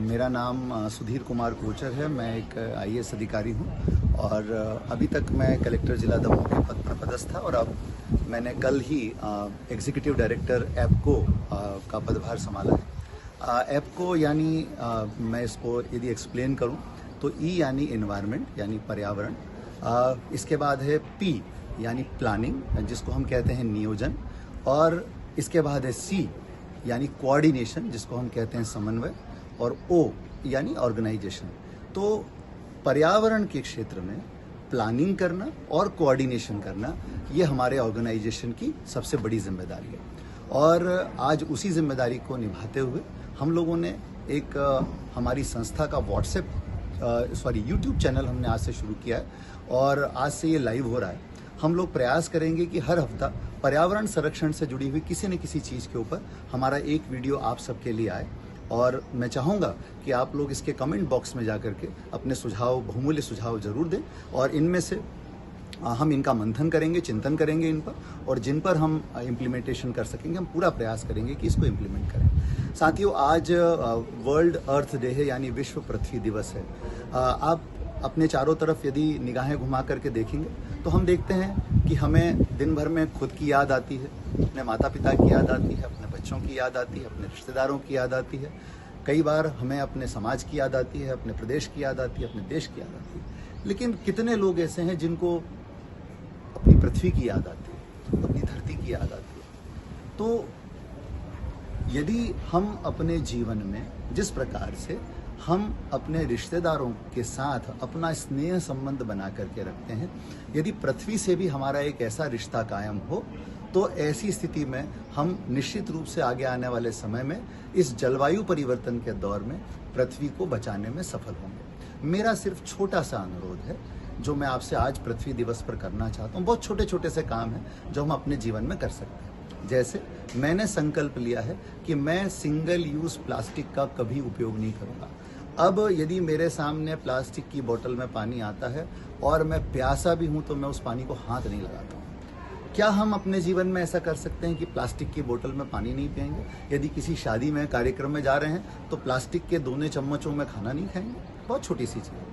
मेरा नाम सुधीर कुमार कोचर है। मैं एक आईएएस अधिकारी हूं और अभी तक मैं कलेक्टर जिला दमोह के पद पर पदस्थ था और अब मैंने कल ही एग्जीक्यूटिव डायरेक्टर एप्को का पदभार संभाला है। एप्को यानी मैं इसको यदि एक्सप्लेन करूं तो ई यानी एनवायरनमेंट यानी पर्यावरण, इसके बाद है पी यानी प्लानिंग जिसको हम कहते हैं नियोजन, और इसके बाद है सी यानी कोऑर्डिनेशन जिसको हम कहते हैं समन्वय, और ओ यानी ऑर्गेनाइजेशन। तो पर्यावरण के क्षेत्र में प्लानिंग करना और कोऑर्डिनेशन करना ये हमारे ऑर्गेनाइजेशन की सबसे बड़ी जिम्मेदारी है। और आज उसी जिम्मेदारी को निभाते हुए हम लोगों ने एक हमारी संस्था का यूट्यूब चैनल हमने आज से शुरू किया है और आज से ये लाइव हो रहा है। हम लोग प्रयास करेंगे कि हर हफ्ता पर्यावरण संरक्षण से जुड़ी हुई किसी न किसी चीज़ के ऊपर हमारा एक वीडियो आप सबके लिए आए, और मैं चाहूँगा कि आप लोग इसके कमेंट बॉक्स में जाकर के अपने सुझाव, बहुमूल्य सुझाव जरूर दें और इनमें से हम इनका मंथन करेंगे, चिंतन करेंगे इन पर, और जिन पर हम इम्प्लीमेंटेशन कर सकेंगे हम पूरा प्रयास करेंगे कि इसको इम्प्लीमेंट करें। साथियों, आज वर्ल्ड अर्थ डे है यानी विश्व पृथ्वी दिवस है। आप अपने चारों तरफ यदि निगाहें घुमा करके देखेंगे तो हम देखते हैं कि हमें दिन भर में खुद की याद आती है, अपने माता पिता की याद आती है, अपने बच्चों की याद आती है, अपने रिश्तेदारों की याद आती है। कई बार हमें अपने समाज की याद आती है, अपने प्रदेश की याद आती है, अपने देश की याद आती है। लेकिन कितने लोग ऐसे हैं जिनको अपनी पृथ्वी की याद आती है, अपनी धरती की याद आती है? तो यदि हम अपने जीवन में जिस प्रकार से हम अपने रिश्तेदारों के साथ अपना स्नेह संबंध बना करके रखते हैं, यदि पृथ्वी से भी हमारा एक ऐसा रिश्ता कायम हो तो ऐसी स्थिति में हम निश्चित रूप से आगे आने वाले समय में इस जलवायु परिवर्तन के दौर में पृथ्वी को बचाने में सफल होंगे। मेरा सिर्फ छोटा सा अनुरोध है जो मैं आपसे आज पृथ्वी दिवस पर करना चाहता हूँ। बहुत छोटे छोटे से काम हैं जो हम अपने जीवन में कर सकते हैं। जैसे मैंने संकल्प लिया है कि मैं सिंगल यूज प्लास्टिक का कभी उपयोग नहीं करूँगा। अब यदि मेरे सामने प्लास्टिक की बोतल में पानी आता है और मैं प्यासा भी हूं तो मैं उस पानी को हाथ नहीं लगाता हूं। क्या हम अपने जीवन में ऐसा कर सकते हैं कि प्लास्टिक की बोतल में पानी नहीं पिएंगे? यदि किसी शादी में, कार्यक्रम में जा रहे हैं तो प्लास्टिक के दोने चम्मचों में खाना नहीं खाएंगे? बहुत छोटी सी चीज़ है।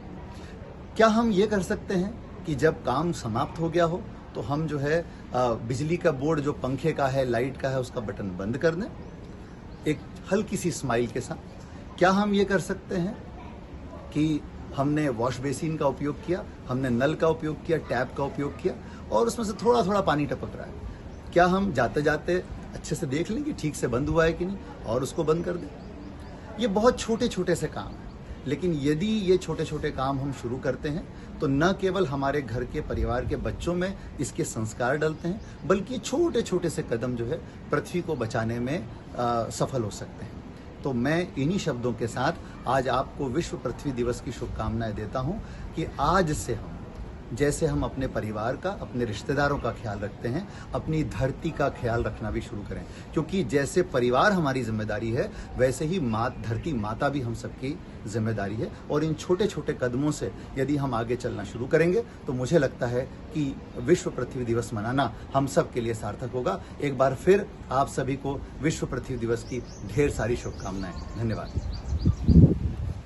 क्या हम ये कर सकते हैं कि जब काम समाप्त हो गया हो तो हम जो है बिजली का बोर्ड जो पंखे का है, लाइट का है, उसका बटन बंद कर दें एक हल्की सी स्माइल के साथ? क्या हम ये कर सकते हैं कि हमने वॉश बेसिन का उपयोग किया, हमने नल का उपयोग किया, टैप का उपयोग किया और उसमें से थोड़ा थोड़ा पानी टपक रहा है, क्या हम जाते जाते अच्छे से देख लें कि ठीक से बंद हुआ है कि नहीं और उसको बंद कर दें? ये बहुत छोटे छोटे से काम हैं, लेकिन यदि ये छोटे छोटे काम हम शुरू करते हैं तो न केवल हमारे घर के, परिवार के बच्चों में इसके संस्कार डलते हैं, बल्कि छोटे छोटे से कदम जो है पृथ्वी को बचाने में सफल हो सकते हैं। तो मैं इन्हीं शब्दों के साथ आज आपको विश्व पृथ्वी दिवस की शुभकामनाएं देता हूं कि आज से हम जैसे हम अपने परिवार का, अपने रिश्तेदारों का ख्याल रखते हैं, अपनी धरती का ख्याल रखना भी शुरू करें। क्योंकि जैसे परिवार हमारी जिम्मेदारी है वैसे ही धरती माता भी हम सबकी जिम्मेदारी है। और इन छोटे छोटे कदमों से यदि हम आगे चलना शुरू करेंगे तो मुझे लगता है कि विश्व पृथ्वी दिवस मनाना हम सब के लिए सार्थक होगा। एक बार फिर आप सभी को विश्व पृथ्वी दिवस की ढेर सारी शुभकामनाएं। धन्यवाद।